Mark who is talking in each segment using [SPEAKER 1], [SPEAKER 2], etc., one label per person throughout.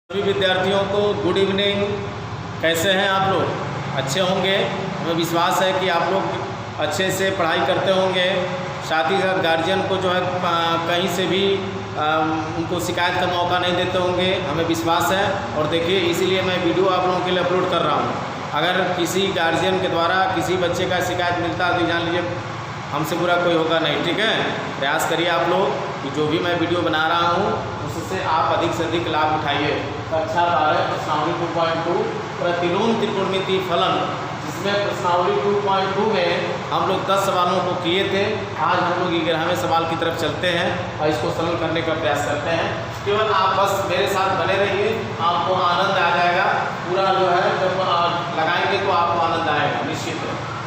[SPEAKER 1] सभी विद्यार्थियों को गुड इवनिंग। कैसे हैं आप लोग? अच्छे होंगे। हमें विश्वास है कि आप लोग अच्छे से पढ़ाई करते होंगे। साथ ही साथ गार्जियन को जो है कहीं से भी उनको शिकायत का मौका नहीं देते होंगे, हमें विश्वास है। और देखिए, इसीलिए मैं वीडियो आप लोगों के लिए अपलोड कर रहा हूँ। अगर किसी गार्जियन के द्वारा किसी बच्चे का शिकायत मिलता है तो जान लीजिए हमसे बुरा कोई होगा नहीं। ठीक है, प्रयास करिए आप लोग कि जो भी मैं वीडियो बना रहा हूँ उससे आप अधिक से अधिक लाभ उठाइए। कक्षा 12 प्रश्नावली 2.2 प्रतिलोम त्रिकोणमितीय फलन, जिसमें प्रश्नावली 2.2 में हम लोग 10 सवालों को किए थे। आज हम लोग 11वें सवाल की तरफ चलते हैं और इसको सरल करने का प्रयास करते हैं। केवल आप बस मेरे साथ बने रहिए, आपको आनंद आ जाएगा। पूरा जो है जब लगाएंगे तो आपको आनंद आएगा निश्चित।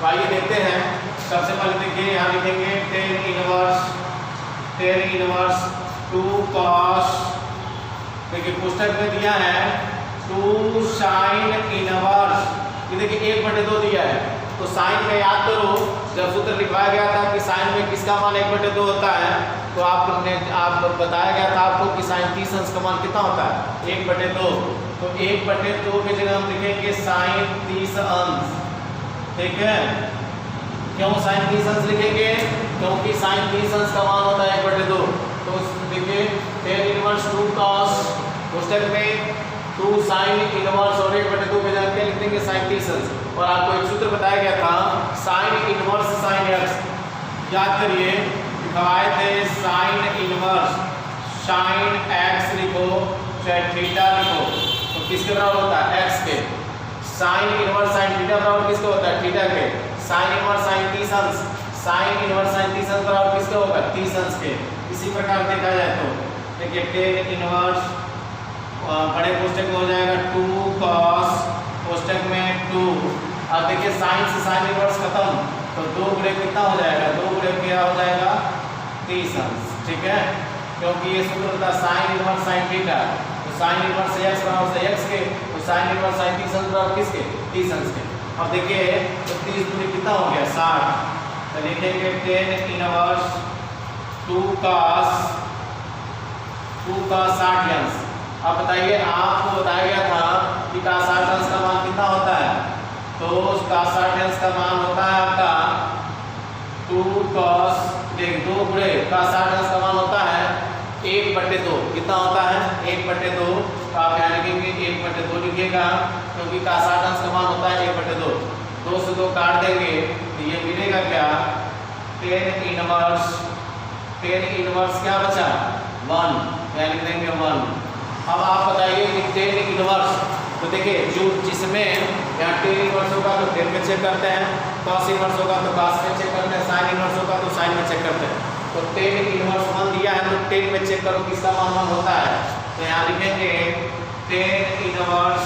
[SPEAKER 1] तो आइए देखते हैं। सबसे पहले देखिए, यहाँ लिखेंगे tan इनवर्स 2 cos, देखिए पुस्तक में दिया है 2 sin इनवर्स, ये देखिए 1/2 दिया है। तो साइन में याद करो, जब सूत्र लिखवाया गया था कि साइन में किसका मान 1/2 होता है, तो आप बताया गया था आपको कि साइन 30 अंश का मान कितना होता है 1/2। तो 1/2 की जगह हम लिखेंगे साइन 30 अंश। ठीक है, क्यों साइन 30 अंश लिखेंगे? क्योंकि साइन 30 अंश का मान होता है 1/2। तो देखिए tan इनवर्स 2 cos, पुस्तक में 2 sin इनवर्स और 1/2 पे जाके लिख देंगे साइन 30 अंश। और आपको एक सूत्र बताया गया था साइन इनवर्स साइन x, याद करिए लिखवाए थे साइन इनवर्स साइन x लिखो चाहे थीटा लिखो तो किसके बराबर होता है? x के। साइन इनवर्स साइन थीटा बराबर किसके होता है? थीटा के। साइन इनवर्स साइन 30 अंश, साइन इनवर्स साइन 30 अंश बराबर किसके होगा? 30 अंश के। इसी प्रकार देखा जाए तो देखिए tan इनवर्स बड़े पुस्तक में हो जाएगा 2 cos, पुस्तक में 2। अब देखिए साइन से साइन इनवर्स खत्म, तो 2 गुणे कितना हो जाएगा? 2 गुणे क्या हो जाएगा? 30 अंश। ठीक है, क्योंकि ये सूत्र होता है साइन इनवर्स साइन थीटा, तो साइन इनवर्स x बराबर से x के, तो साइन इनवर्स साइन 30 अंश बराबर किसके? 30 अंश के। अब देखिए तो 30 गुणे कितना हो गया? 60। तो लिखेंगे tan इनवर्स 2 cos 60 अंश। अब बताइए, आपको बताया गया था कि cos 60 अंश का मान कितना होता है? तो cos 60 अंश का मान होता है आपका 2 cos, देख 2 गुणे cos 60 अंश का मान होता है 1/2। कितना होता है? 1/2। तो आप यहाँ लिखेंगे 1/2 लिखिएगा, क्योंकि cos 60 अंश का मान होता है 1/2। 2 से 2 काट देंगे तो ये मिलेगा क्या? tan इनवर्स क्या बचा? 1, यहाँ लिख देंगे 1। अब आप बताइए कि tan इनवर्स, तो देखिए जो जिसमें यहाँ tan इनवर्स होगा तो tan में चेक करते हैं, cos इनवर्स होगा तो cos में चेक करते हैं, sin इनवर्स होगा तो sin में चेक करते हैं। तो tan इनवर्स 1 दिया है तो tan में चेक करो किसका मान 1 होता है। तो यहाँ लिखेंगे tan इनवर्स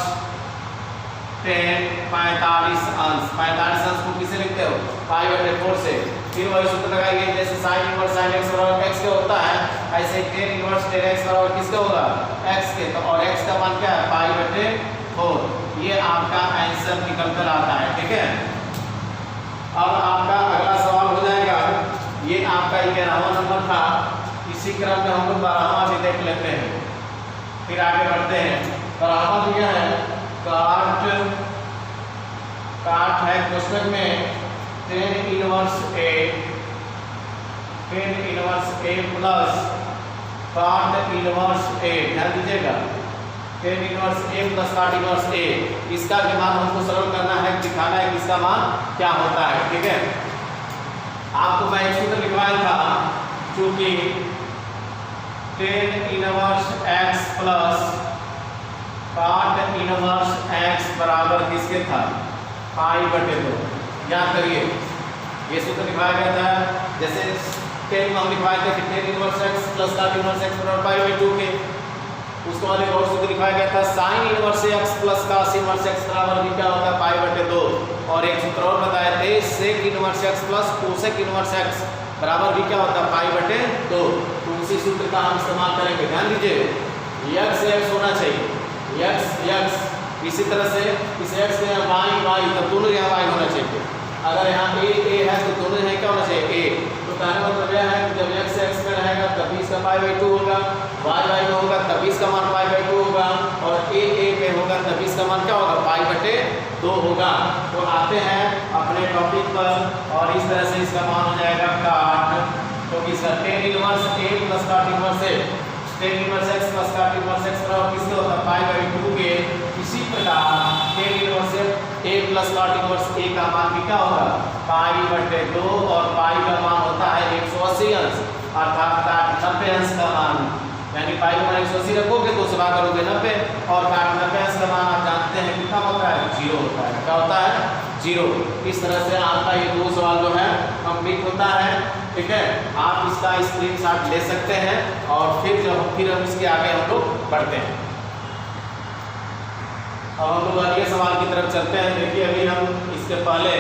[SPEAKER 1] tan 45 अंश। 45 अंश को किसे लिखते हो? π/4 से। फिर वही सूत्र लगाइए, जैसे sin इनवर्स sin x बराबर x के होता है, ऐसे tan इनवर्स tan x बराबर किसके होगा? x के। तो और x का मान क्या है? π/4। ये आपका आंसर निकल कर आता है। ठीक है, अब आपका अगला सवाल हो जाएगा, ये आपका 11वां नंबर था। इसी क्रम में हम लोग 12वां भी देख लेते हैं, फिर आगे बढ़ते हैं। 12वां दिया है काट है क्वेश्चन में tan इनवर्स a प्लस काट इनवर्स a। ध्यान दीजिएगा, tan इनवर्स a प्लस काट इनवर्स a, इसका भी मान हमको सरल करना है, दिखाना है कि इसका मान क्या होता है। ठीक है, आपको मैं एक सूत्र लिखवाया था, चूंकि tan इनवर्स x प्लस काट इनवर्स x बराबर किसके था? π/2। याद करिए, ये सूत्र लिखवाया गया था, जैसे tan हम लिखवाए थे कि tan इनवर्स x प्लस काट इनवर्स x बराबर π/2 के। उसको वाले और सूत्र लिखवाया गया था sin inverse x plus cos inverse x बराबर भी क्या होता है? π/2। और एक सूत्र और बताए थे sec inverse x plus cosec inverse x बराबर भी क्या होता है? π/2। तो उसी सूत्र का हम इस्तेमाल करेंगे। ध्यान दीजिए, x होना चाहिए, x इसी तरह से इस x में y, तो दोनों यहाँ y होना चाहिए। अगर यहाँ a है तो दोनों यहाँ क्या होना चाहिए? a। तो कहने का मतलब यह है कि जब x में रहेगा तभी इसका π/2 होगा, y में होगा तभी इसका मान π/2 होगा, और इसका मान क्या होगा, पाई बटे 2 होगा। तो आते हैं अपने टॉपिक पर और इस तरह से इसका मान हो जाएगा काट, तो इसका tan इनवर्स a प्लस काट inverse a, tan inverse x plus काट इनवर्स x बराबर किसके होता है, पाई बाई 2 के। इसी प्रकार tan इनवर्स a प्लस काट इनवर्स a का मान भी क्या होगा, पाई बटे 2, और पाई का मान होता है 180 अंश, अर्थात काट 90 अंश का मान, यानी पाई का मान 180 रखोगे तो सवा करोगे 90, और काट 90 अंश का मान आप जानते हैं कितना होता है, 0 होता है। क्या होता है, 0। इस तरह से आपका ये 2 सवाल जो है कंप्लीट होता है। ठीक है, आप इसका स्क्रीनशॉट ले सकते हैं और फिर हम इसके आगे हम लोग बढ़ते हैं। अब हम लोग अगले सवाल की तरफ चलते हैं। देखिए अभी हम इसके पहले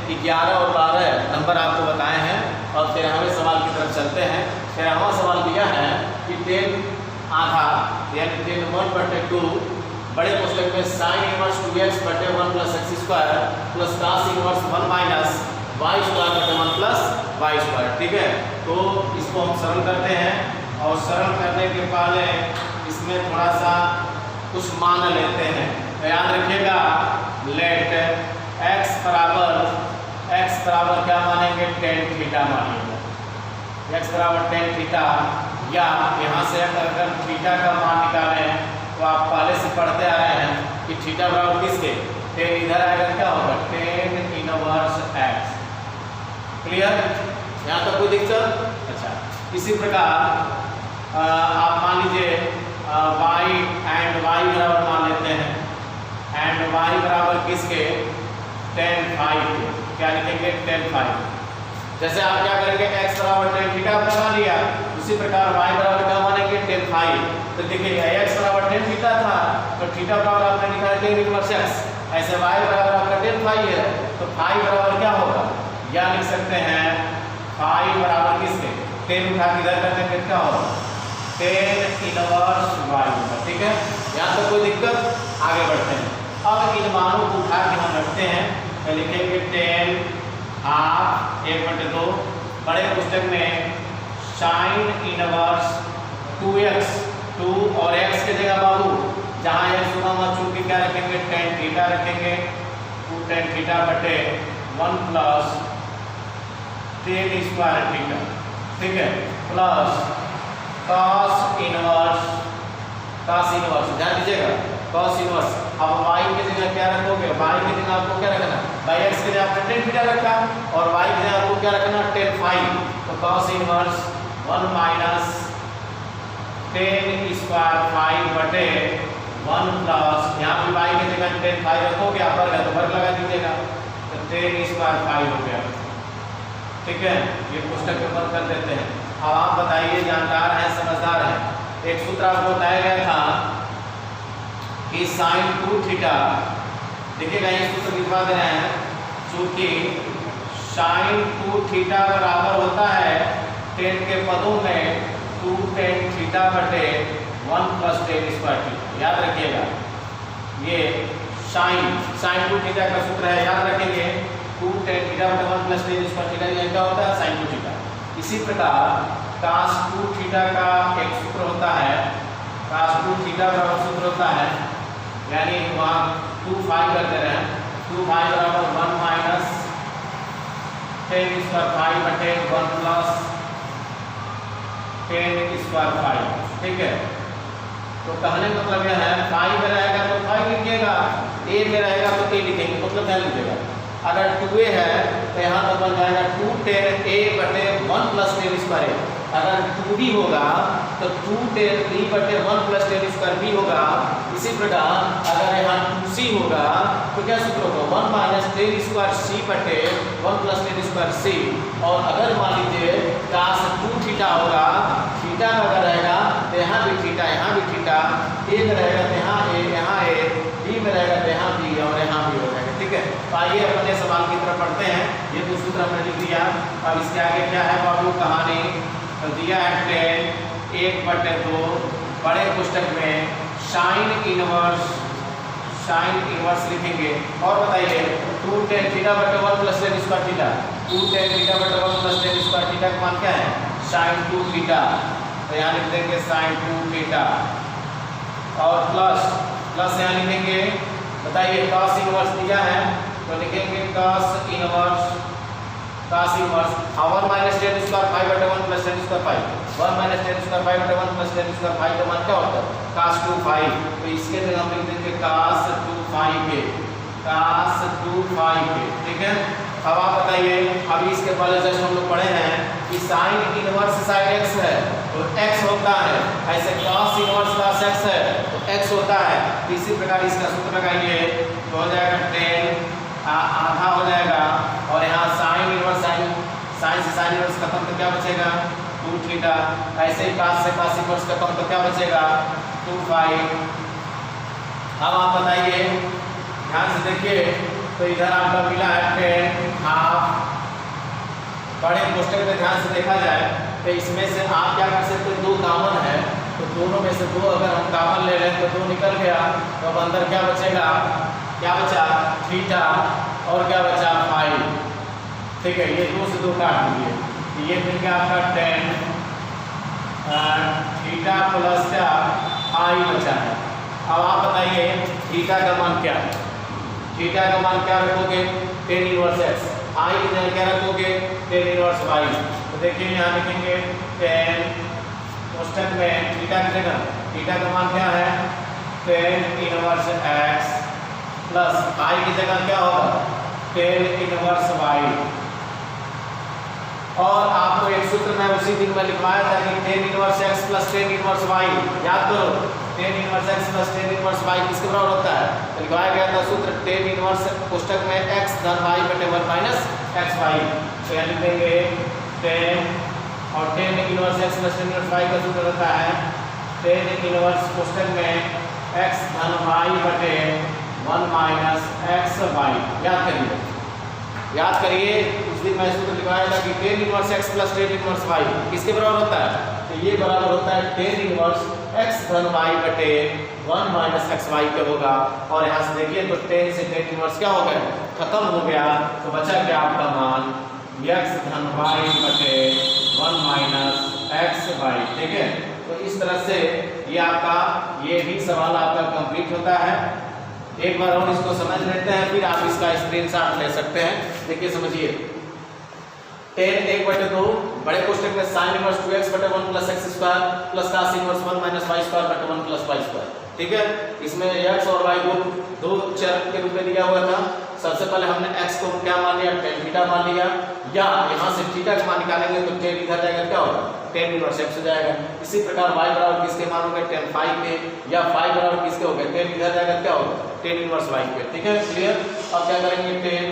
[SPEAKER 1] 11 और 12 नंबर आपको बताए हैं और 13वें सवाल की तरफ चलते हैं। 13वां सवाल दिया है कि tan आधा यानी tan 1/2 बड़े कोष्टक में sin इनवर्स 2x बटे 1 plus x square plus cos inverse 1 minus y square बटे 1 प्लस वाई स्क्वायर। ठीक है, तो इसको हम सरल करते हैं और सरल करने के पहले इसमें थोड़ा सा कुछ मान लेते हैं। तो याद रखिएगा, लेट x बराबर क्या मानेंगे, tan थीटा मानेंगे, x बराबर tan थीटा, या यहाँ से अगर थीटा का मान निकालें तो आप पहले से पढ़ते आ रहे हैं कि थीटा बराबर किसके, tan इधर आएगा क्या होगा, tan इनवर्स x। क्लियर, यहाँ तक कोई दिक्कत? अच्छा, इसी प्रकार आप मान लीजिए y एंड y बराबर मान लेते हैं, एंड y बराबर किसके, tan फाइव, क्या लिखेंगे, tan फाइव। जैसे आप क्या करेंगे, x बराबर tan थीटा बना लिया, उसी प्रकार y बराबर क्या मानेंगे, tan फाइव। तो देखिए x बराबर tan थीटा था तो थीटा बराबर आपने निकाला tan इनवर्स x, ऐसे y बराबर आपका tan फाइव है तो फाइव बराबर क्या होगा, या लिख सकते हैं फाइव बराबर किसके, tan उठा के इधर करने पे क्या होगा, tan इनवर्स y होगा। ठीक है, यहाँ तो कोई दिक्कत, आगे बढ़ते हैं। अब इन मानों को उठा के हम रखते हैं, तो लिखेंगे tan हाफ 1/2 बड़े पुस्तक में sin इनवर्स 2x, 2 और x के जगह बाबू जहाँ x होगा वहाँ चूंकि क्या रखेंगे, tan थीटा रखेंगे, 2 tan थीटा बटे 1 प्लस tan स्क्वायर थीटा। ठीक है, प्लस cos इनवर्स ध्यान दीजिएगा, cos इनवर्स। अब y के जगह क्या रखोगे, y के जगह आपको क्या रखना, बाई x के जगह आपने tan थीटा रखा और y के जगह आपको क्या रखना, tan फाइव। तो cos inverse 1 minus tan square five बटे 1 प्लस, यहाँ पे y के जगह tan फाइव रखोगे, आप वर्ग है तो वर्ग लगा दीजिएगा, तो tan स्क्वायर फाइव हो गया। ठीक है, ये पुस्तक में बंद कर देते हैं। अब आप बताइए, जानकार हैं, समझदार हैं, एक सूत्र आपको बताया गया था कि sin 2 थीटा, देखिएगा ये सूत्र लिखवा दे रहे हैं, चूंकि sin 2 थीटा बराबर होता है tan के पदों में 2 tan थीटा बटे 1 प्लस tan स्क्वायर थीटा। याद रखिएगा, ये sin 2 थीटा का सूत्र है, याद रखेंगे, 2 tan थीटा बटे 1 प्लस tan स्क्वायर थीटा, ये क्या होता है, sin 2 थीटा। इसी प्रकार cos 2 थीटा का एक सूत्र होता है, cos 2 थीटा बराबर सूत्र होता है, यानी वहाँ 2 फाइव कर दे रहे हैं, 2 फाइव बराबर 1 माइनस tan स्क्वायर फाइव बटे 1 प्लस tan स्क्वायर फाइव। ठीक है, तो कहने का मतलब यह है, फाइव में रहेगा तो फाइव लिखिएगा, a में रहेगा तो a लिखेंगे, मतलब क्या लिखिएगा, अगर 2a है तो यहाँ पर बन जाएगा 2 tan a बटे 1 प्लस tan स्क्वायर। अगर 2b होगा तो 2 tan b बटे 1 प्लस tan स्क्वायर b होगा। इसी प्रकार अगर यहाँ 2c होगा तो क्या सूत्र होगा, 1 माइनस tan स्क्वायर c बटे 1 प्लस tan स्क्वायर c। और अगर मान लीजिए cos 2 थीटा होगा, थीटा अगर रहेगा तो यहाँ भी थीटा, यहाँ भी थीटा, a में रहेगा तो यहाँ a, यहाँ a, b में रहेगा तो यहाँ b और यहाँ भी हो जाएगा। ठीक है, तो आइए अपने सवाल की तरफ पढ़ते हैं। ये तो सूत्र हमने लिख दिया, अब इसके आगे क्या है बाबू, कहानी तो दिया है tan 1/2 बड़े पुस्तक में sin इनवर्स लिखेंगे, और बताइए 2 tan थीटा बटे 1 plus tan square theta, 2 tan theta बटे 1 प्लस tan स्क्वायर थीटा का मान क्या है, sin 2 थीटा, तो यहाँ लिख देंगे sin 2 थीटा, और प्लस यहाँ लिखेंगे बताइए cos इनवर्स दिया है तो लिखेंगे cos inverse 1 minus ten square 5/1 plus ten square 5 1 minus ten square 5/1 plus ten square 5 का मान क्या होता है cos 2 5। तो इसके लिए हम लिख देंगे cos 2 5 के cos 2 5 के। ठीक है, अब आप बताइए, अभी इसके पहले जस्ट हम लोग पढ़े हैं कि sin इनवर्स साइन x है तो x होता है, ऐसे cos इनवर्स cos x है तो x होता है। इसी प्रकार इसका सूत्र लगाइए तो हो जाएगा 10 आधा हो जाएगा और यहाँ sin इनवर्स sin से sin इनवर्स खत्म तो क्या बचेगा 2 थीटा। ऐसे ही cos से cos इनवर्स खत्म तो क्या बचेगा 2 5। अब आप बताइए, ध्यान से देखिए, तो इधर आपका मिला है 10 हाफ। बड़े क्वेश्चन में ध्यान से देखा जाए तो इसमें से आप क्या कर सकते हैं, 2 कॉमन है तो दोनों में से 2 अगर हम कॉमन ले लें तो 2 निकल गया तो अब अंदर क्या बचेगा, क्या बचा थीटा और क्या बचा 5। ठीक है, ये 2 से 2 काट दीजिए, ये मिल गया आपका 10 थीटा प्लस क्या 5 बचा है। अब आप बताइए थीटा का मान क्या है, थीटा का मान क्या रखोगे 10 इनवर्स x, आई की जगह क्या रखोगे 10 इनवर्स y। तो देखिए यहाँ लिखेंगे 10 क्वेश्चन में थीटा की जगह, थीटा का मान क्या है 10 इनवर्स x प्लस आई की जगह क्या होगा 10 इनवर्स y। और आपको एक सूत्र मैं उसी दिन में लिखवाया था कि 10 inverse x plus 10 inverse y, याद करो 10 inverse x plus 10 inverse y किसके बराबर होता है, तो लिखवाया गया था सूत्र 10 इनवर्स कोष्ठक में x धन y बटे 1 माइनस xy। तो यहाँ लिख देंगे 10 और 10 inverse x plus 10 inverse y का सूत्र होता है 10 इनवर्स कोष्ठक में x धन y बटे 1 माइनस xy। याद करिए उस दिन मैं सूत्र लिखवाया था कि 10 inverse x plus 10 inverse y किसके बराबर होता है, तो ये बराबर होता है 10 इनवर्स x धन y बटे 1 माइनस xy के होगा। और यहाँ से देखिए तो 10 से 10 इनवर्स क्या हो गया, खत्म हो गया, तो बचा क्या आपका मान x धन y बटे 1 माइनस xy। ठीक है, तो इस तरह से ये आपका ये भी सवाल आपका कंप्लीट होता है। एक बार और इसको समझ लेते हैं, फिर आप इसका स्क्रीनशॉट ले सकते हैं। देखिए समझिए 10 1/2 बड़े कोष्ठक में sin इनवर्स 2x बटे 1 plus x square plus cos inverse 1 minus y square बटे 1 प्लस y स्क्वायर। ठीक है, इसमें x और y दो चर के रूप में दिया हुआ था। सबसे पहले हमने x को क्या मान लिया tan थीटा मान लिया, या यहाँ से थीटा का मान निकालेंगे तो tan इधर जाएगा क्या होगा tan इनवर्स x हो जाएगा। इसी प्रकार y बराबर किसके मान होंगे tan phi के, या phi बराबर किसके हो गए tan इधर जाएगा क्या होगा tan इनवर्स y के। ठीक है, क्लियर। अब क्या करेंगे tan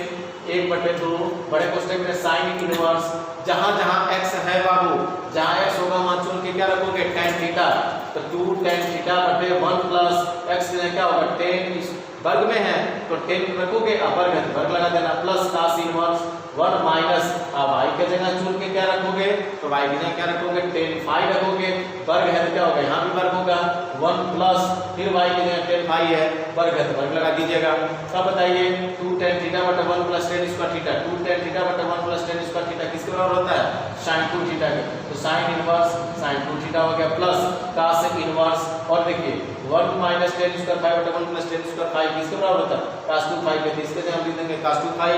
[SPEAKER 1] 1/2 बड़े कोष्ठक में sin इनवर्स, जहां जहां x है बाबू, जहां x होगा वहां चुन के क्या रखोगे tan थीटा, तो 2 tan थीटा बटे 1 प्लस x क्या होगा tan इस वर्ग में है तो tan रखोगे, अब वर्ग लगा देना प्लस cos इनवर्स 1 माइनस, अब y की जगह चुन के क्या रखोगे, तो y की जगह क्या रखोगे tan phi रखोगे, वर्ग है तो क्या होगा यहाँ भी वर्ग होगा 1 प्लस फिर y की जगह tan phi है, वर्ग है तो वर्ग लगा दीजिएगा। अब बताइए 2 tan थीटा बटे 1 plus tan square theta, 2 tan theta बटे 1 प्लस tan स्क्वायर थीटा किसके बराबर होता है sin 2 थीटा के, तो sin इनवर्स sin 2 थीटा हो गया प्लस cos इनवर्स, और देखिए 1 माइनस tan स्क्वायर 5 बटे 1 प्लस tan स्क्वायर 5 किसके बराबर होता है cos 2 phi के, इसके जगह हम लिख देंगे cos 2 phi।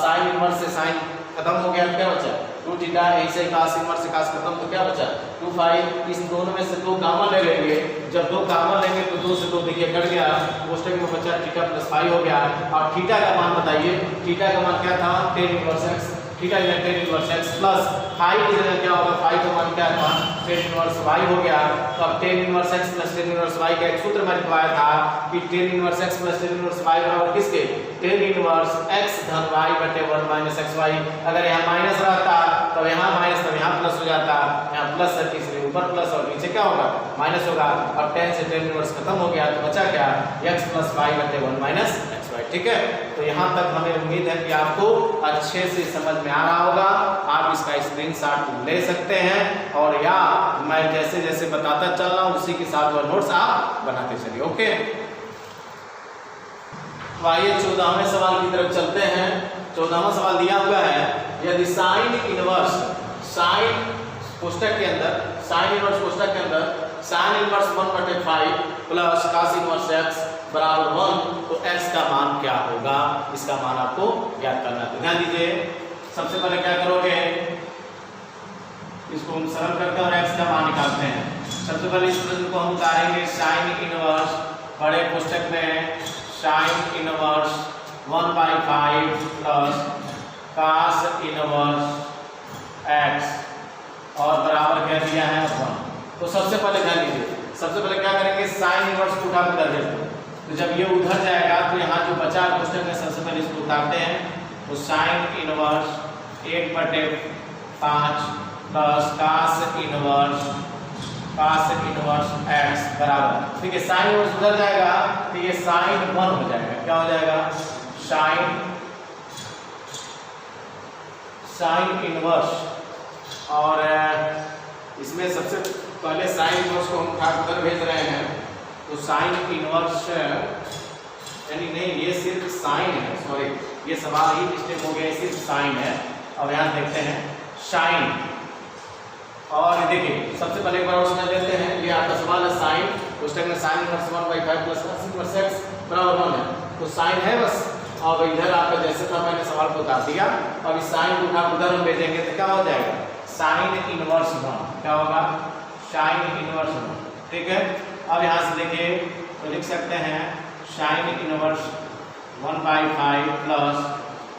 [SPEAKER 1] sin इनवर्स से sin खत्म हो गया, क्या बचा 2 थीटा, ऐसे ही cos इनवर्स से cos खत्म तो क्या बचा 2 phi। इस दोनों में से 2 कॉमन ले लेंगे, जब 2 कॉमन लेंगे तो 2 से 2 देखिए कट गया, कोष्ठक में बचा थीटा प्लस phi हो गया। और थीटा का मान बताइए, थीटा का मान क्या था tan इनवर्स x, थीटा या tan inverse x plus phi की जगह क्या होगा, phi का मान क्या था tan इनवर्स y हो गया। तो अब tan inverse x plus tan inverse y का एक सूत्र मैंने लिखवाया था कि tan inverse x plus tan inverse y बराबर किसके tan इनवर्स x धन y बटे 1 माइनस xy। अगर यहाँ माइनस रहता तो यहाँ माइनस, तब यहाँ प्लस हो जाता, यहाँ प्लस है तीसरे ऊपर प्लस और नीचे क्या होगा माइनस होगा। अब tan से tan इनवर्स खत्म हो गया तो बचा क्या x प्लस y बटे 1 माइनस xy। ठीक है, तो यहाँ तक हमें उम्मीद है कि आपको अच्छे से समझ में आ रहा होगा। आप इसका स्क्रीनशॉट ले सकते हैं, और या मैं जैसे जैसे बताता चल रहा हूँ उसी के साथ वो नोट्स आप बनाते चलिए। ओके, तो आइए 14वें सवाल की तरफ चलते हैं। 14वां सवाल दिया हुआ है, यदि साइन इनवर्स साइन कोष्ठक के अंदर साइन इनवर्स कोष्ठक के अंदर sine inverse 1/5 plus cos inverse x बराबर 1, तो x का मान क्या होगा, इसका मान आपको ज्ञात करना है। ध्यान दीजिए, सबसे पहले क्या करोगे, इसको हम सरल करते हैं और x का मान निकालते हैं। सबसे पहले इस प्रश्न को हम उतारेंगे साइन इनवर्स बड़े कोष्ठक में sine inverse 1/5 plus cos inverse x और बराबर क्या दिया है 1। तो सबसे पहले ध्यान दीजिए, सबसे पहले क्या करेंगे, साइन इनवर्स को उठा उधर भेज दो। तो जब ये उधर जाएगा तो यहाँ जो बचा कोष्ठक में सबसे पहले इसको उतारते हैं। तो sine inverse 1/5 plus cos inverse x बराबर, ठीक है, साइन इनवर्स उधर जाएगा तो ये साइन 1 हो जाएगा। क्या हो जाएगा, साइन इनवर्स। और इसमें सबसे पहले साइन इनवर्स को हम उधर भेज रहे हैं। तो साइन इनवर्स यानी नहीं, ये सिर्फ साइन है, सॉरी ये सवाल ही मिस्टेक हो गया, सिर्फ साइन है। अब यहाँ देखते हैं साइन, और देखिए सबसे पहले एक बार और समझ लेते हैं। ये आपका सवाल है साइन, उस टाइम में sine inverse 1/5 plus cos inverse x बराबर 1 है। तो साइन है बस, और इधर आपका जैसे था मैंने सवाल को उतार दिया। अब इस साइन को उठा उधर हम भेजेंगे तो क्या हो जाएगा, साइन इनवर्स 1। क्या होगा, साइन इनवर्स 1, ठीक है। अब यहाँ से देखिए तो लिख सकते हैं sine inverse 1/5 plus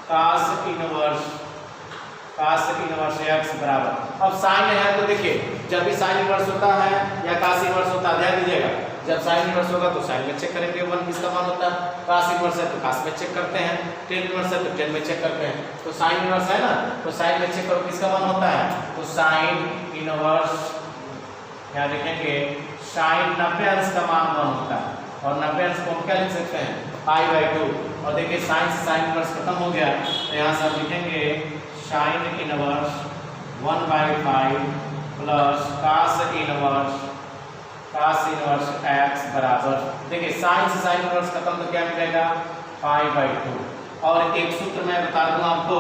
[SPEAKER 1] cos inverse x बराबर। अब साइन है तो देखिए जब भी साइन इनवर्स होता है या cos इनवर्स होता है, ध्यान दीजिएगा, जब साइन इनवर्स होगा तो साइन में चेक करेंगे 1 किसका मान होता है, cos इनवर्स है तो cos में चेक करते हैं, tan इनवर्स है तो tan में चेक करते हैं। तो साइन इनवर्स है ना, तो साइन में चेक करो किसका मान होता है, तो साइन इनवर्स यहाँ देखेंगे साइन 90 अंश का मान 1 होता है, और 90 अंश को हम क्या लिख सकते हैं, π/2। और देखिए साइन से साइन इनवर्स खत्म हो गया, तो यहाँ से आप लिखेंगे sine inverse 1/5 plus cos inverse x बराबर, देखिए साइन से साइन इनवर्स खत्म तो क्या मिलेगा, π/2। और एक सूत्र मैं बता दूं आपको,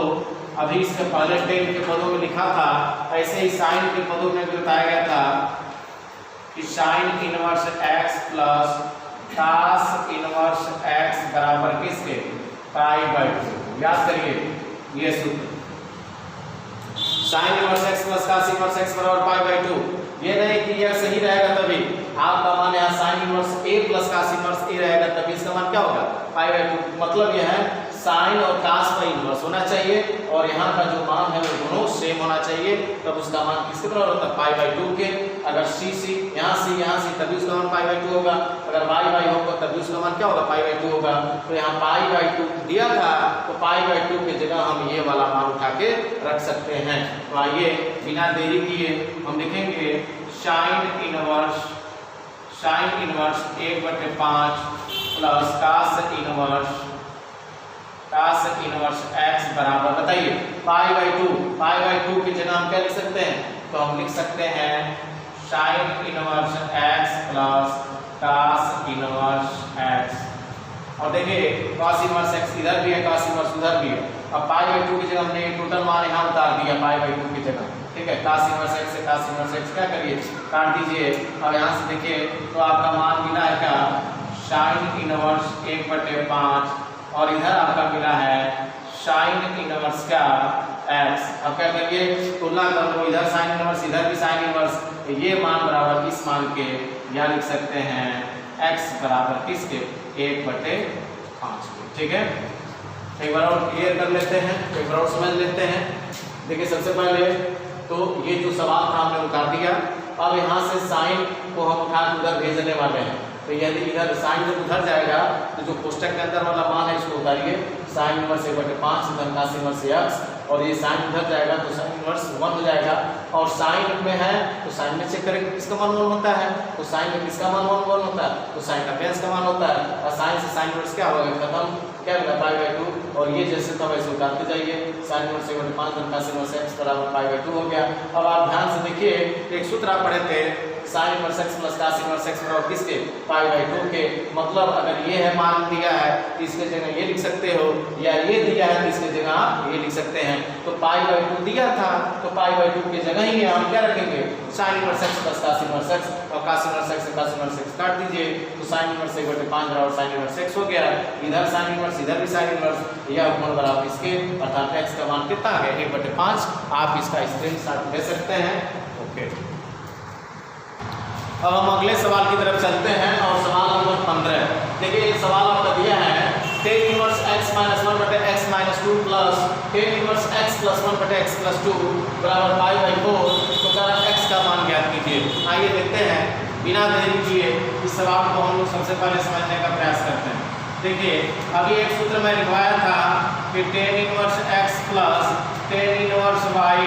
[SPEAKER 1] अभी इसके पहले टेन के पदों में लिखा था, ऐसे ही साइन के पदों में भी बताया गया था कि sine inverse x plus cos inverse x बराबर किसके, π/2। याद करिए ये सूत्र, sine inverse x plus cos inverse x बराबर π/2। ये नहीं कि यह सही रहेगा तभी आपका मान यहाँ sine inverse a plus cos inverse a रहेगा तभी इसका मान क्या होगा, π/2। मतलब यह है साइन और cos का इनवर्स होना चाहिए, और यहाँ का जो मान है वो दोनों सेम होना चाहिए, तब उसका मान किसके बराबर होता है, π/2 के। अगर c यहाँ c तभी उसका मान π/2 होगा, अगर y होगा तभी उसका मान क्या होगा, π/2 होगा। तो यहाँ π/2 दिया था, तो π/2 की जगह हम ये वाला मान उठा के रख सकते हैं। तो आइए बिना देरी किए हम लिखेंगे sine inverse 1/5 plus cos inverse x बराबर, बताइए π/2 की जगह हम क्या लिख सकते हैं, तो हम लिख सकते हैं sine inverse x plus cos inverse x। और देखिए cos इनवर्स x इधर भी है, cos इनवर्स उधर भी है। अब π/2 की जगह हमने टोटल मान यहाँ उतार दिया π/2 की जगह, ठीक है। cos इनवर्स x से cos इनवर्स x क्या करिए, काट दीजिए। अब यहाँ से देखिए तो आपका मान मिला है क्या, साइन इनवर्स 1/5, और इधर आपका मिला है साइन इनवर्स का x। अब क्या करिए, तुलना कर लो, इधर साइन इनवर्स इधर भी साइन इनवर्स, ये मान बराबर इस मान के, यहाँ लिख सकते हैं x बराबर किसके, 1/5 के, ठीक है। एक बार और क्लियर कर लेते हैं, एक बार और समझ लेते हैं। देखिए सबसे पहले तो ये जो सवाल था हमने उतार दिया। अब यहाँ से साइन को हम उठा उधर भेजने वाले हैं, तो यदि इधर साइन जब उधर जाएगा तो जो कोष्ठक के अंदर वाला मान है इसको उतारिए, साइन इनवर्स 1/5 धन cos इनवर्स x, और ये साइन उधर जाएगा तो साइन इनवर्स 1 हो जाएगा। और साइन में है तो साइन में चेक करेंगे किसका मान 1 होता है, तो साइन में किसका मान 1 होता है, तो साइन का बेस का मान होता है, और साइन से साइन इनवर्स क्या होगा, खत्म, क्या मिला π/2। और ये जैसे था वैसे उतारते जाइए, साइन इनवर्स 1/5 धन cos इनवर्स x बराबर π/2 हो गया। अब आप ध्यान से देखिए, एक सूत्र आप पढ़े थे sine inverse x plus cos inverse x बराबर किसके पाई बाई 2 के। मतलब अगर ये है मान दिया है तो इसके जगह ये लिख सकते हो, या ये दिया है तो इसके जगह आप ये लिख सकते हैं। तो पाई बाई 2 दिया था तो पाई बाई 2 की जगह ही हम क्या रखेंगे sine inverse x plus cos inverse x, और cos इनवर्स x से cos इनवर्स x काट दीजिए तो साइन इनवर्स 1/5 और साइन इनवर्स x हो गया। इधर साइन इनवर्स इधर भी साइन इनवर्स, यह गुण बराबर इसके, अर्थात x का मान कितना है 1/5। आप इसका स्क्रीनशॉट ले सकते हैं। ओके, अब हम अगले सवाल की तरफ चलते हैं और सवाल नंबर 15। देखिए ये सवाल आपका दिया है tan inverse x minus 1/x minus 2 plus tan inverse x plus 1/x plus 2 बराबर पाई बाई 4। तो कारण x का मान ज्ञात कीजिए। आइए देखते हैं बिना देरी किए इस सवाल को हम लोग सबसे पहले समझने का प्रयास करते हैं। देखिए अभी एक सूत्र मैं लिखवाया था कि tan inverse x plus tan inverse y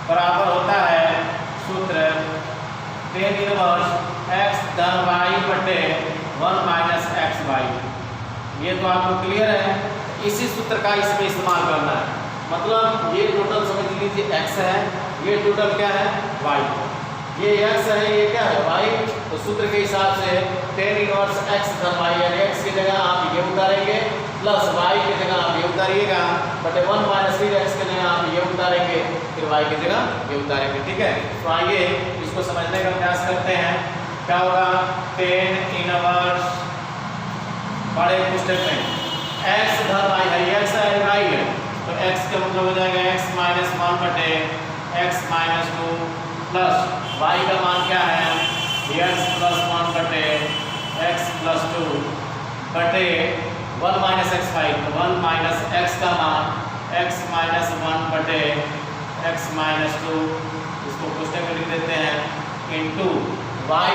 [SPEAKER 1] बराबर होता है सूत्र tan इनवर्स x धन y बटे 1 माइनस एक्स वाई। ये तो आपको क्लियर है। इसी सूत्र का इसमें इस्तेमाल करना है। मतलब ये टोटल समझ लीजिए x है, ये टोटल क्या है y, ये x है, ये क्या है y। तो सूत्र के हिसाब से tan इनवर्स x धन y, यानी x की जगह आप ये उतारेंगे प्लस y की जगह आप ये उतारिएगा बटे 1 माइनस फिर x की जगह आप ये उतारेंगे फिर y की जगह ये उतारेंगे। ठीक है, तो आइए इसको समझने का प्रयास करते हैं। क्या होगा tan इनवर्स बड़े पुस्तक में x धन y है, x है y है, तो x का मतलब हो जाएगा x माइनस 1 बटे x माइनस 2 प्लस y का मान क्या है x प्लस 1 बटे x प्लस 2 बटे 1 माइनस एक्स वाई। तो 1 माइनस x का मान x माइनस 1 बटे x माइनस 2, इसको पुस्तक में लिख देते हैं इंटू y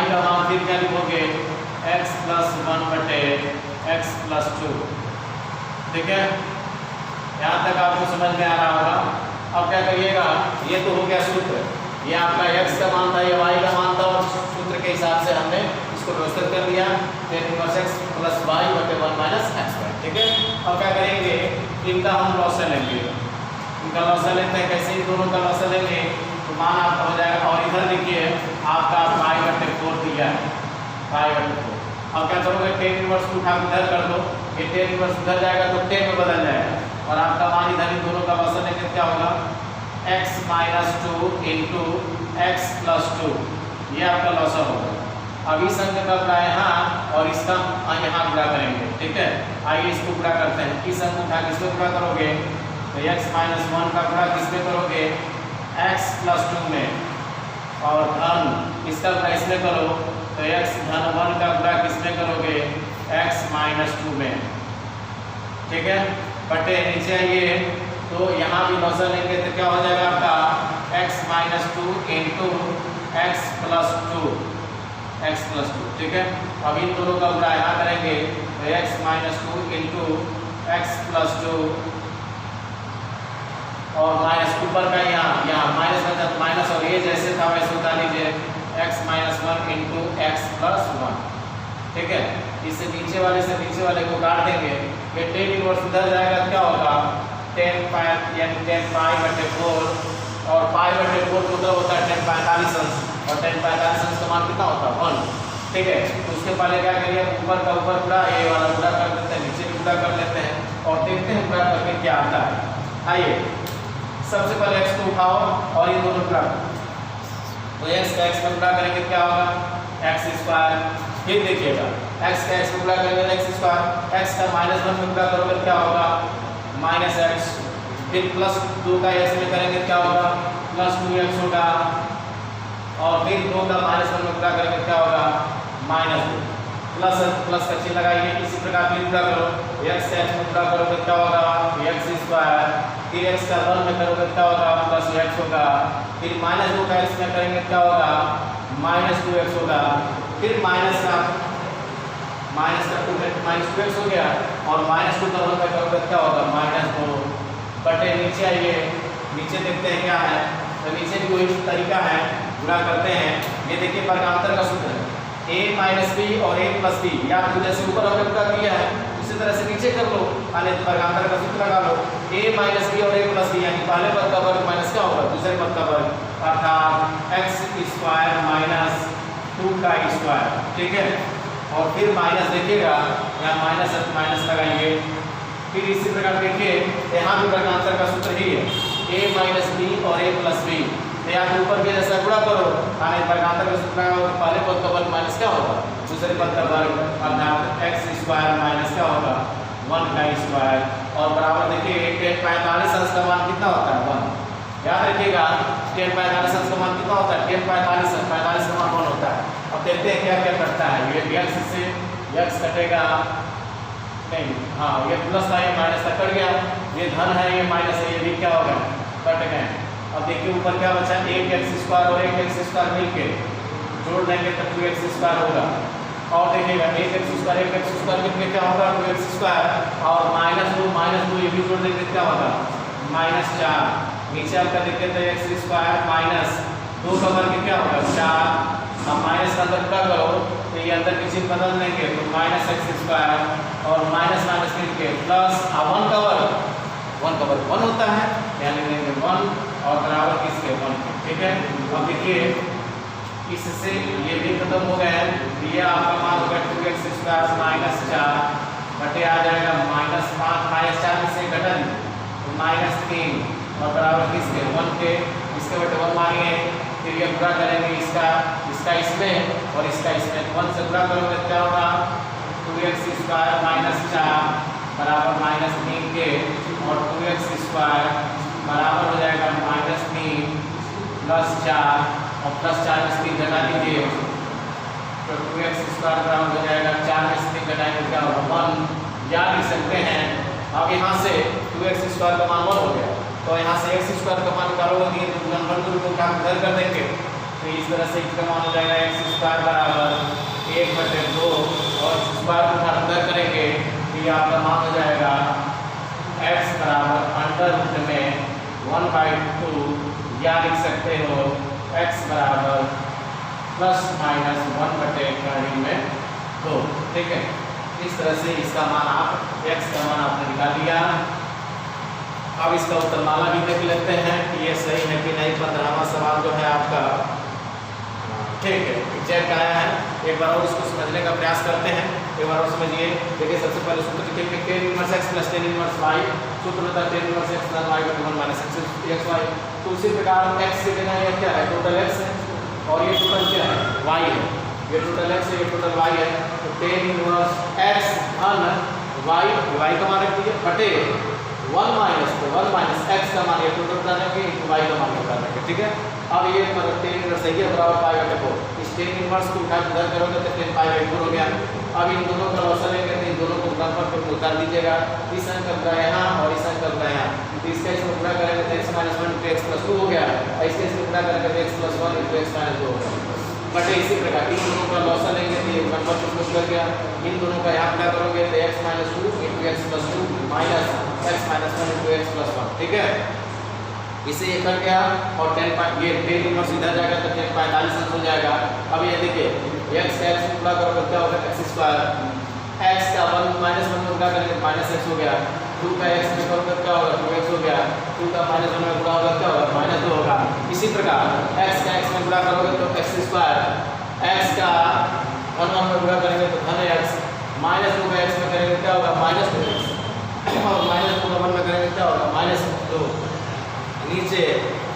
[SPEAKER 1] का मान फिर क्या लिखोगे x प्लस 1 बटे x प्लस 2। ठीक है, यहाँ तक आपको समझ में आ रहा होगा। अब क्या करिएगा, ये तो हो गया सूत्र, ये आपका x का मान था, ये y का मान था, और सूत्र के हिसाब से हमने इसको व्यवस्थित कर दिया tan inverse x plus y बटे 1 माइनस एक्स वाई। ठीक है, अब क्या करेंगे इनका हम लॉसें लेंगे, इनका लॉसें लेते हैं। कैसे इन दोनों का लॉसें लेंगे तो मान आपका हो जाएगा, और इधर देखिए आपका पाई बटे 4 दिया है, पाई बटे 4। अब क्या करोगे tan इनवर्स को उठा इधर कर दो, ये tan इनवर्स उधर जाएगा तो tan में बदल जाएगा, और आपका मान इधर इन दोनों का लॉसें लेंगे क्या होगा x minus 2 into x plus 2, ये आपका लॉसें होगा। अब इस अंक का गुणा यहाँ और इसका यहाँ गुणा करेंगे। ठीक है, आइए इसको गुणा करते हैं। इस अंक उठा किसमें गुणा करोगे तो x माइनस 1 का गुणा किसमें करोगे x प्लस 2 में, और धन इसका गुणा इसमें करो तो x धन 1 का गुणा किसमें करोगे x माइनस 2 में। ठीक है, बटे नीचे आइए तो यहाँ भी लॉसें लेंगे तो क्या हो जाएगा आपका x minus 2 into x plus 2, x plus 2। ठीक है, अब इन दोनों का गुणा यहाँ करेंगे तो x minus 2 into x plus 2, और माइनस ऊपर का यहाँ माइनस में जब माइनस, और ये जैसे था वैसे उतार लीजिए x minus 1 into x plus 1। ठीक है, इससे नीचे वाले से नीचे वाले को काट देंगे, ये tan इनवर्स उधर जाएगा क्या होगा tan पाई, यानी tan पाई बटे 4, और पाई बटे 4 मतलब होता है tan 45 अंश, और tan 45 अंश का मान कितना होता है 1। ठीक है, तो उसके पहले क्या करिए ऊपर का ऊपर गुणा, ये वाला गुणा कर देते हैं, नीचे भी गुणा कर लेते हैं और देखते हैं गुणा करके क्या आता है। आइए सबसे पहले x को उठाओ और ये दोनों गुणा, तो x का x में गुणा करेंगे क्या होगा एक्स स्क्वायर। फिर देखिएगा x का x में गुणा करेंगे एक्स स्क्वायर, x का माइनस 1 में गुणा करोगे क्या होगा माइनस एक्स, फिर प्लस 2 का x में करेंगे क्या होगा प्लस 2x होगा, और फिर 2 का माइनस 1 में गुणा करेंगे क्या होगा माइनस 2, प्लस प्लस का चिन्ह लगाइए। इसी प्रकार फिर गुणा करो, x से x में गुणा करोगे क्या होगा एक्स स्क्वायर, फिर x का 1 में करोगे क्या होगा प्लस x होगा, फिर माइनस 2 का x में करेंगे क्या होगा माइनस 2x होगा, फिर माइनस का 2x हो गया, और माइनस 2 का 1 में करोगे क्या होगा माइनस 2 बटे नीचे आइए, नीचे देखते हैं क्या है, तो नीचे भी वही तरीका है, गुणा करते हैं। ये देखिए वर्गांतर का सूत्र है a माइनस बी और a प्लस बी, या तो जैसे ऊपर हमने गुणा किया है उसी तरह से नीचे कर लो, यानी वर्गांतर का सूत्र लगा लो a माइनस बी और a प्लस बी, यानी पहले पद का वर्ग माइनस क्या होगा दूसरे पद का वर्ग, अर्थात एक्स स्क्वायर माइनस 2 का स्क्वायर, ठीक है। और फिर माइनस देखिएगा, यहाँ माइनस माइनस लगाइए। फिर इसी प्रकार देखिए यहाँ भी वर्गांतर का सूत्र ही है, a माइनस बी और a प्लस बी। यहाँ के ऊपर भी जैसा गुणा करो, वर्गांतर का सूत्र पहले पद का वर्ग माइनस क्या होगा, दूसरे पद का वर्ग, अर्थात एक्स स्क्वायर माइनस क्या होगा 1 का स्क्वायर। और बराबर देखिए tan 45 अंश का मान कितना होता है 1। याद रखिएगा tan 45 अंश का मान कितना होता है, tan 45 का मान 1 होता है। अब देखते हैं क्या क्या करता है। ये x से x कटेगा नहीं, हाँ ये प्लस था, ये माइनस तक कट गया, ये धन है, ये माइनस है, ये भी क्या होगा कट गए। अब देखिए ऊपर क्या बचा, एक एक्स स्क्वायर और एक एक्स स्क्वायर मिलके जोड़ देंगे तो 2x स्क्वायर होगा। और देखिएगा एक एक्स स्क्वायर मिलके क्या होगा 2x स्क्वायर, और माइनस 2 ये भी जोड़ देंगे क्या होगा -4। नीचे आपका देखिए तो एक्स स्क्वायर माइनस 2 का वर्ग क्या होगा 4। अब माइनस का अंदर क्या करो तो ये अंदर की चीज बदल देंगे तो माइनस एक्स स्क्वायर और माइनस माइनस मिलके प्लस 1 का वर्ग 1 होता है, यानी लेंगे 1 और बराबर किसके 1 के, ठीक है। अब देखिए इससे ये भी खत्म हो गया है, ये आपका मान होगा 2x स्क्वायर माइनस 4 बटे आ जाएगा -5, -4 में से घटा दी तो -3 और बराबर किसके 1 के, इसके बटे 1 मानिए। फिर ये गुणा करेंगे इसका इसमें और इसका इसमें, 1 से गुणा करोगे क्या होगा 2x स्क्वायर माइनस 4 बराबर -3 के, और 2x स्क्वायर बराबर हो जाएगा -3 प्लस 4 और प्लस 4 में से 3 घटा दीजिए तो 2x स्क्वायर बराबर हो जाएगा 4 में से 3 घटाएंगे क्या होगा 1। या लिख सकते हैं अब यहाँ से 2x स्क्वायर का मान 1 हो गया, तो यहाँ से x स्क्वायर का मान निकालोगे तो नंबर को क्या इधर कर देंगे, तो इस तरह से इसका मान हो जाएगा x स्क्वायर बराबर 1/2 और स्क्वायर को अंदर करेंगे तो ये आपका मान हो जाएगा x बराबर अंडर रूट में 1/2, या लिख सकते हो x बराबर प्लस माइनस 1/2, ठीक है। इस तरह से इसका मान आप x का मान आपने निकाल लिया। अब इसका उत्तरमाला भी देख लेते हैं कि ये सही है कि नहीं। 15वां सवाल जो है आपका ठीक है एग्जैक्ट आया है। एक बार और इसको समझने का प्रयास करते हैं, एक बार और समझिए। देखिए सबसे पहले सूत्र लिखेंगे tan inverse x plus tan inverse y, सूत्र होता है tan inverse x plus y बटे 1 माइनस xy। तो उसी प्रकार x के बिना ये क्या है टोटल x है और ये टोटल क्या है y है, ये टोटल x है ये टोटल y है। तो tan इनवर्स x धन y का मान रख दीजिए बटे 1 माइनस तो 1 माइनस x का मान ये टोटल बता देंगे इनटू y का मान बता देंगे, ठीक है। अब ये मतलब tan इनवर्स सही है बराबर पाई बटे 4, इस tan इनवर्स को उठा इधर करोगे तो tan पाई बटे 4 हो गया। अब इन दोनों का लॉस लेंगे तो इन दोनों को गुणनफल पे उतार दीजिएगा, इस अंक का गुणा यहाँ और इस अंक का गुणा यहाँ, तो इसका इसमें गुणा करेंगे तो x माइनस 1 x प्लस 2 हो गया, इसके इसमें गुणा करेंगे तो x प्लस 1 x माइनस 2 हो गया। बटे इसी प्रकार इन दोनों का लॉस लेंगे तो ये गुणनफल पे प्लस कर गया, इन दोनों का यहाँ गुणा करोगे तो x minus 2 x plus 2 minus x minus 1 x plus 1, ठीक है। इसे ये कट गया और ये tan इनवर्स इधर जाएगा तो tan 45 अंश हो जाएगा। अब ये देखिए x गुणा करोगे क्या होगा x स्क्वायर, x का 1 माइनस 1 में गुणा करेंगे माइनस x हो गया, 2 का x में करोगे क्या होगा 2x हो गया, 2 का माइनस 1 में गुणा होगा क्या होगा माइनस 2 होगा। इसी प्रकार x का x में गुणा करोगे तो x स्क्वायर, x का 1 में गुणा करेंगे तो धन x, माइनस 2 का x में करेंगे क्या होगा माइनस 2x, और माइनस 2 का 1 में करेंगे क्या होगा माइनस 2। नीचे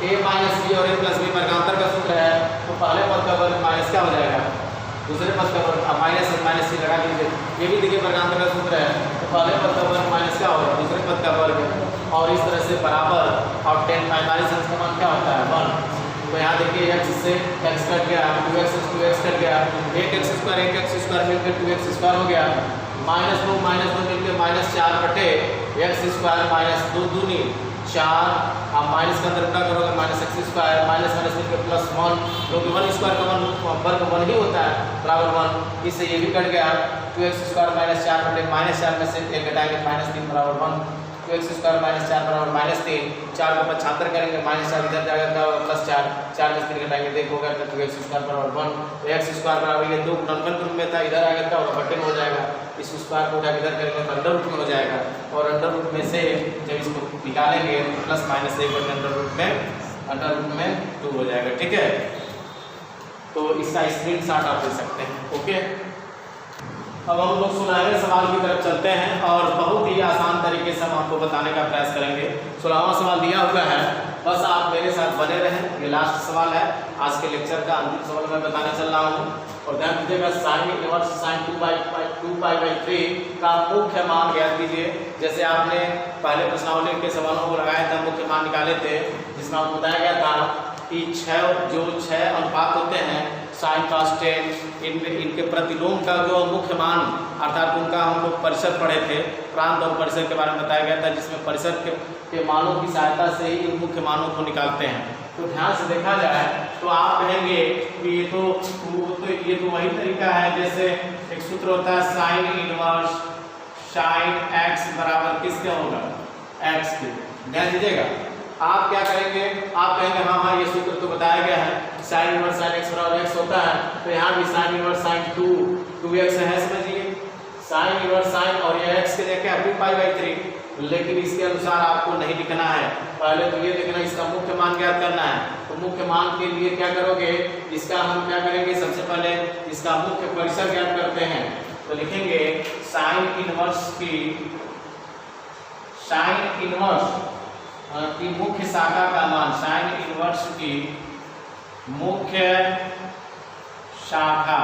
[SPEAKER 1] a माइनस b और a प्लस b वर्गांतर का सूत्र है, तो पहले पद का वर्ग माइनस क्या हो जाएगा दूसरे पद का वर्ग, माइनस माइनस सी लगा दीजिए। ये भी देखिए वर्गांतर का सूत्र है, तो पहले पद का वर्ग माइनस क्या होगा दूसरे पद का वर्ग, और इस तरह से बराबर। और tan 45 अंश का मान क्या होता है 1, तो यहाँ देखिए x से x कट गया, 2x कट गया, एक x स्क्वायर मिलकर 2x स्क्वायर हो गया, माइनस 2 मिलकर माइनस 4 बटे x स्क्वायर माइनस 2 दूनी 4, आप माइनस का अंदर गुणा करोगे माइनस x स्क्वायर माइनस मिलकर प्लस 1, क्योंकि 1 स्क्वायर का वर्ग 1 ही होता है बराबर 1। इससे ये भी कट गया, 2x स्क्वायर माइनस 4 बटे माइनस 4 में से 1 घटाएंगे माइनस 3 बराबर 1, 2x स्क्वायर माइनस 4 बराबर माइनस 3, 4 को 75 करेंगे माइनस 4 इधर जाएगा क्या होगा प्लस 4, 4 में से 3 घटाएंगे देखोगे तो 2x स्क्वायर बराबर 1, तो x स्क्वायर बराबर ये 2 गुणनफल रूप में था, इधर आएगा क्या होगा बटे में हो जाएगा, इस स्क्वायर को उठा के इधर करेंगे तो अंडर रूट में हो जाएगा, और अंडर रूट में से जब इसको निकालेंगे तो प्लस माइनस 1 बटे अंडर रूट में अंडर रूट में 2 हो जाएगा। ठीक है, तो इसका स्क्रीनशॉट आप ले सकते हैं। ओके, अब हम लोग 16वें सवाल की तरफ चलते हैं और बहुत ही आसान तरीके से हम आपको बताने का प्रयास करेंगे। 16वां सवाल दिया हुआ है, बस आप मेरे साथ बने रहें। ये लास्ट सवाल है आज के लेक्चर का, अंतिम सवाल मैं बताने चल रहा हूँ। और ध्यान दीजिएगा, साइन इनवर्स साइन 2π/3 का मुख्य मान ज्ञात कीजिए। जैसे आपने पहले प्रश्नावली के सवालों को लगाया था, मुख्य मान निकाले थे, जिसमें आपको बताया गया था कि 6 अनुपात होते हैं साइन cos tan, इनके प्रतिलोम का जो मुख्य मान अर्थात उनका हम लोग परिसर पढ़े थे, प्रांत और परिसर के बारे में बताया गया था, जिसमें परिसर के मानों की सहायता से ही इन मुख्य मानों को निकालते हैं। तो ध्यान से देखा जाए तो आप कहेंगे कि ये तो वही तरीका है जैसे एक सूत्र होता है साइन इनवर्स साइन x बराबर किसके होगा, x के। ध्यान दीजिएगा, आप क्या करेंगे, आप कहेंगे हाँ ये सूत्र तो बताया गया है, साइन इनवर्स साइन x बराबर x होता है, तो यहाँ भी साइन इनवर्स साइन 2x है। समझिए, साइन इनवर्स साइन और ये x के जगह 2π/3, लेकिन इसके अनुसार आपको नहीं लिखना है। पहले तो ये देखना, इसका मुख्य मान ज्ञात करना है। तो मुख्य मान के लिए क्या करोगे, इसका हम क्या करेंगे, सबसे पहले इसका मुख्य परिसर ज्ञात करते हैं। तो लिखेंगे साइन इनवर्स की मुख्य शाखा का मान, साइन इनवर्स की मुख्य शाखा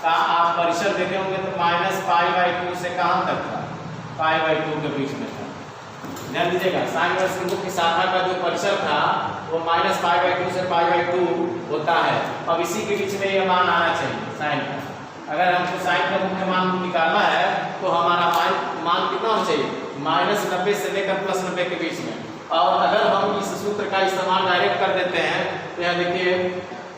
[SPEAKER 1] का आप परिसर देखे होंगे तो -π/2 से कहाँ तक था, π/2 के बीच में था। ध्यान दीजिएगा, साइन इनवर्स की मुख्य शाखा का जो परिसर था वो -π/2 से π/2 होता है। अब इसी के बीच में ये मान आना चाहिए साइन का। अगर हमको साइन का मुख्य मान निकालना है तो हमारा मान कितना होना चाहिए, -90 से लेकर +90 के बीच में। और अगर हम इस सूत्र का इस्तेमाल डायरेक्ट कर देते हैं तो यहाँ देखिए,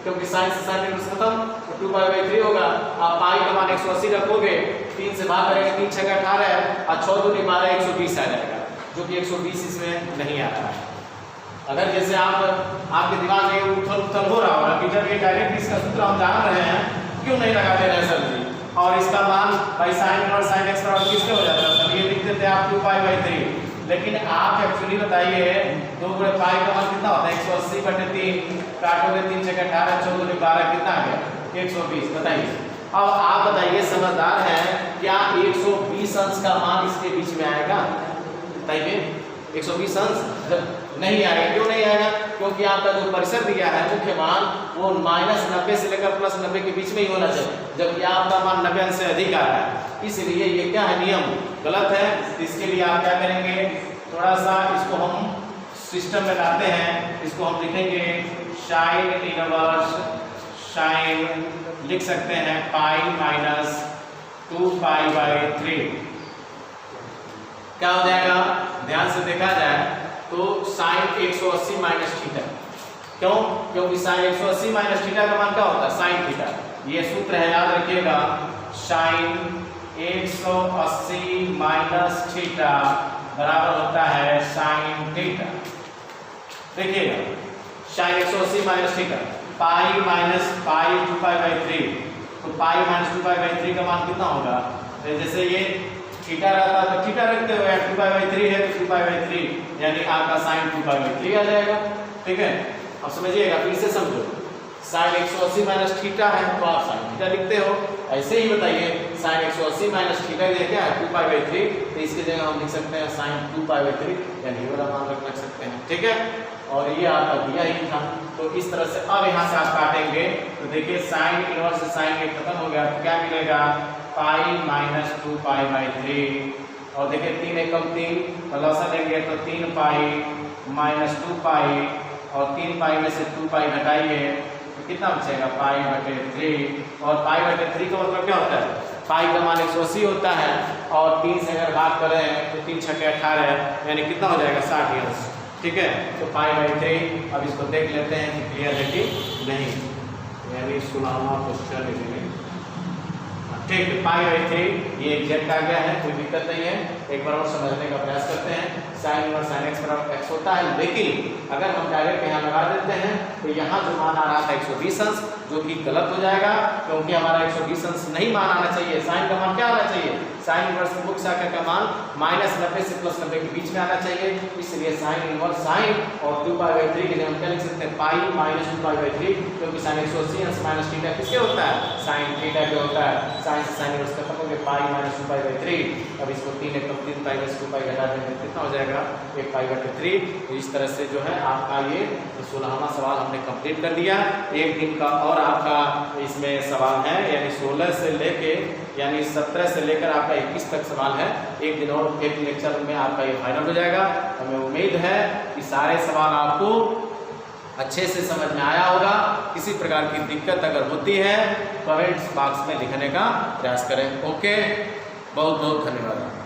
[SPEAKER 1] क्योंकि साइन से साइन इनवर्स खत्म, तो 2π/3 होगा। आप पाई का मान 180 रखोगे, 3 से भाग करेंगे, 3 6 18 और 6 दूनी 12, 120 आ जाएगा, जो कि 120 इसमें नहीं आ रहा है। अगर जैसे आपके दिमाग में उथल हो रहा होगा कि जब ये डायरेक्ट इसका सूत्र हम जान रहे हैं, क्यों नहीं लगाते रहे सर जी, और इसका मान भाई साइन इनवर्स साइन x बराबर किसके हो जाता है, तब ये लिख देते आप 2π/3। लेकिन आप एक्चुअली बताइए 2 गुणे पाई का मान कितना होता है, 180/3, काटोगे 3 6 18, 6 दूनी 12, कितना आ गया, 120। बताइए, अब आप बताइए, समझदार है, क्या 120 अंश का मान इसके बीच में आएगा? बताइए, 120 अंश नहीं आएगा। क्यों नहीं आएगा? क्योंकि आपका जो परिसर दिया है मुख्य मान वो -90 से लेकर +90 के बीच में ही होना चाहिए, जबकि आपका मान 90 अंश से अधिक आ रहा है। इसलिए ये क्या है, नियम गलत है। इसके लिए आप क्या करेंगे, थोड़ा सा इसको हम सिस्टम में लाते हैं। इसको हम लिखेंगे साइन इनवर्स साइन, लिख सकते हैं π - 2π/3। क्या हो जाएगा, ध्यान से देखा जाए तो साइन 180 माइनस थीटा। क्यों? क्योंकि साइन 180 माइनस थीटा का मान क्या होता है, साइन थीटा। ये सूत्र है, याद रखिएगा, साइन 180 माइनस थीटा बराबर होता है साइन थीटा। देखिएगा, sine 180 minus theta, pi minus pi 2π/3, तो पाई माइनस 2π/3 का मान कितना होगा, जैसे ये थीटा रहता तो थीटा रखते हुए 2π/3 है तो 2π/3, यानी आपका साइन 2π/3 आ जाएगा। ठीक है, अब समझिएगा, फिर से समझो, साइन 180 माइनस थीटा है तो आप साइन थीटा लिखते हो। ऐसे ही बताइए, साइन 180 माइनस थीटा क्या है, 2π/3, तो इसकी जगह हम लिख सकते हैं साइन 2π/3, यानी ये वाला मान रख सकते हैं। ठीक है, और ये आपका दिया ही था, तो इस तरह से अब यहाँ से आप काटेंगे तो देखिए साइन इनवर्स से साइन ये खत्म हो गया, तो क्या मिलेगा, पाई माइनस 2π/3, और देखिए 3 एकम 3, तो लसा लेंगे तो 3 पाई माइनस 2 पाई, और 3 पाई में से 2 पाई घटाइए तो कितना बचेगा, π/3। और π/3 का मतलब क्या होता है, पाई का मान 180 होता है, और 3 से अगर भाग करें तो 3 6 18, यानी कितना हो जाएगा, 60 अंश। ठीक है, तो π/3। अब इसको देख लेते हैं कि क्लियर है कि नहीं, यानी 16वां क्वेश्चन इसमें ठीक है, π/3 ये एग्जैक्ट आ गया है, कोई दिक्कत नहीं है। एक बार और समझने का प्रयास करते हैं। साइन इनवर्स साइन x बराबर x होता है, लेकिन अगर हम डायरेक्ट यहाँ लगा देते हैं तो यहाँ जो मान आ रहा था 120 अंश, जो कि गलत हो जाएगा, क्योंकि हमारा 120 अंश नहीं मान आना चाहिए। साइन का मान क्या आना चाहिए? साइन इनवर्स मुख्य शाखा का मान -90 से +90 के बीच में आना चाहिए। इसलिए साइन इनवर्स साइन और 2π/3 के लिए हम क्या लिख सकते हैं? पाई माइनस 2π/3, क्योंकि साइन 180 अंश माइनस थीटा किसके होता है? साइन थीटा के होता है। साइन से साइन इनवर्स खत्म हो गया, पाई माइनस 2π/3। अब इसको 3 एकम 3π में से 2π घटा देंगे, कितना हो जाएगा? 1π/3। तो इस तरह से जो है आपका ये 16वां सवाल हमने कंप्लीट कर दिया। एक दिन का और आपका इसमें सवाल है, यानी 16 से लेके यानी 17 से लेकर आपका 21 तक सवाल है। एक दिन और एक लेक्चर में आपका ये फाइनल हो जाएगा। हमें उम्मीद है कि सारे सवाल आपको अच्छे से समझ में आया होगा। किसी प्रकार की दिक्कत अगर होती है कमेंट्स बॉक्स में लिखने का प्रयास करें। ओके, बहुत बहुत धन्यवाद।